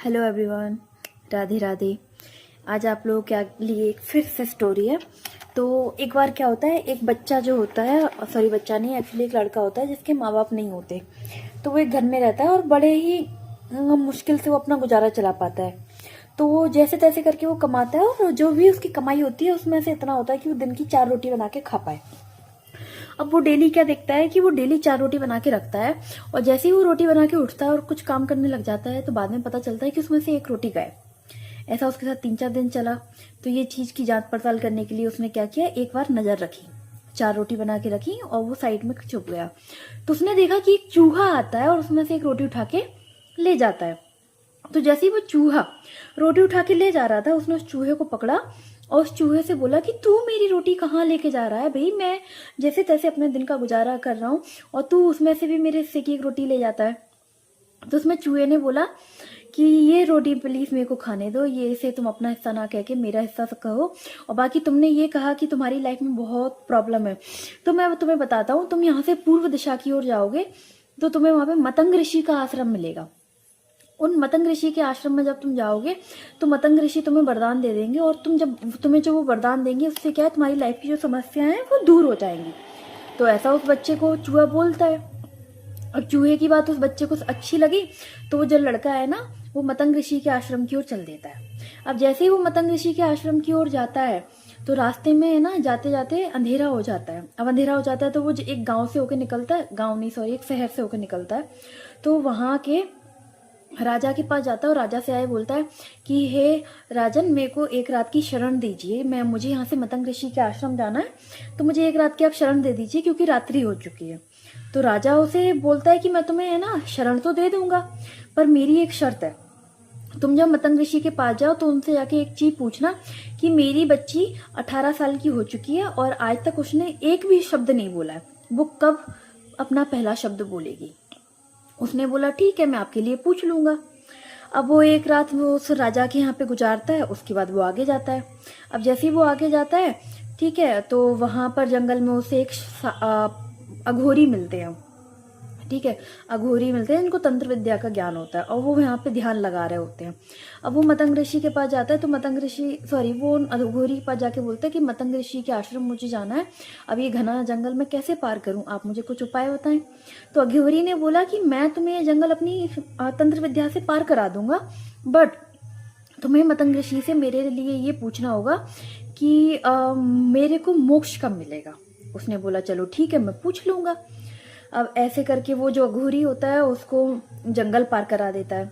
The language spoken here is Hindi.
Hello everyone, Radhe Radhe. आज आप लोगों के लिए एक फिर से स्टोरी है। तो एक बार क्या होता है, एक बच्चा जो होता है, सॉरी बच्चा नहीं, एक्चुअली एक लड़का होता है जिसके माँ बाप नहीं होते। तो वो एक घर में रहता है और बड़े ही मुश्किल से वो अपना गुजारा चला पाता है। तो वो जैसे तैसे करके वो कमाता है और जो भी उसकी कमाई होती है उसमें से इतना होता है कि वो दिन की 4 रोटी बना के खा पाए। अब वो डेली क्या देखता है कि वो डेली 4 रोटी बना के रखता है, और जैसे ही वो रोटी बना के उठता है और कुछ काम करने लग जाता है तो बाद में पता चलता है कि उसमें से एक रोटी गायब। ऐसा उसके साथ 3-4 दिन चला। तो ये चीज की जांच पड़ताल करने के लिए उसने क्या किया, एक बार नजर रखी, 4 रोटी बना के रखी और वो साइड में छुप गया। तो उसने देखा कि एक चूहा आता है और उसमें से एक रोटी उठा के ले जाता है। तो जैसे ही वो चूहा रोटी उठा के ले जा रहा था, उसने उस चूहे को पकड़ा और उस चूहे से बोला कि तू मेरी रोटी कहाँ लेके जा रहा है भाई, मैं जैसे तैसे अपने दिन का गुजारा कर रहा हूँ और तू उसमें से भी मेरे हिस्से की एक रोटी ले जाता है। तो उसमें चूहे ने बोला कि ये रोटी प्लीज मेरे को खाने दो, ये से तुम अपना हिस्सा ना कह के मेरा हिस्सा कहो, और बाकी तुमने ये कहा कि तुम्हारी लाइफ में बहुत प्रॉब्लम है, तो मैं तुम्हें बताता हूँ, तुम यहाँ से पूर्व दिशा की ओर जाओगे तो तुम्हें वहां पे मतंग ऋषि का आश्रम मिलेगा। उन मतंग ऋषि के आश्रम में जब तुम जाओगे तो मतंग ऋषि तुम्हें वरदान दे देंगे, और तुम्हें जो वो वरदान देंगे उससे क्या है, तुम्हारी लाइफ की जो समस्याएं हैं वो दूर हो जाएंगी। तो ऐसा उस बच्चे को चूहा बोलता है। और चूहे की बात उस बच्चे को अच्छी लगी, तो वो जो लड़का है ना, वो मतंग ऋषि के आश्रम की ओर चल देता है। अब जैसे ही वो मतंग ऋषि के आश्रम की ओर जाता है तो रास्ते में है ना, जाते जाते अंधेरा हो जाता है। अब अंधेरा हो जाता है तो वो एक गांव से होकर निकलता है, गांव नहीं सॉरी, एक शहर से होकर निकलता है। तो वहां के राजा के पास जाता है और राजा से आए बोलता है कि हे राजन, मेरे को एक रात की शरण दीजिए, मुझे यहाँ से मतंग ऋषि के आश्रम जाना है, तो मुझे एक रात की आप शरण दे दीजिए क्योंकि रात्रि हो चुकी है। तो राजा उसे बोलता है कि मैं तुम्हें है ना शरण तो दे दूंगा, पर मेरी एक शर्त है। तुम जब मतंग ऋषि के पास जाओ तो उनसे जाके एक चीज पूछना कि मेरी बच्ची 18 साल की हो चुकी है और आज तक उसने एक भी शब्द नहीं बोला है, वो कब अपना पहला शब्द बोलेगी। उसने बोला ठीक है, मैं आपके लिए पूछ लूंगा। अब वो एक रात वो उस राजा के यहाँ पे गुजारता है, उसके बाद वो आगे जाता है। अब जैसे ही वो आगे जाता है, ठीक है, तो वहां पर जंगल में उसे एक अघोरी मिलते हैं। ठीक है, अघोरी मिलते हैं, इनको तंत्र विद्या का ज्ञान होता है और वो यहाँ पे ध्यान लगा रहे होते हैं। अब वो मतंग ऋषि के पास जाता है तो मतंग ऋषि सॉरी वो अघोरी के पास जाके बोलता है कि मतंग ऋषि के आश्रम मुझे जाना है, अब ये घना जंगल में कैसे पार करूं, आप मुझे कुछ उपाय बताएं। तो अघोरी ने बोला कि मैं तुम्हें ये जंगल अपनी तंत्र विद्या से पार करा दूंगा, बट तुम्हें मतंग ऋषि से मेरे लिए ये पूछना होगा कि मेरे को मोक्ष कब मिलेगा। उसने बोला चलो ठीक है, मैं पूछ लूंगा। अब ऐसे करके वो जो अघोरी होता है उसको जंगल पार करा देता है।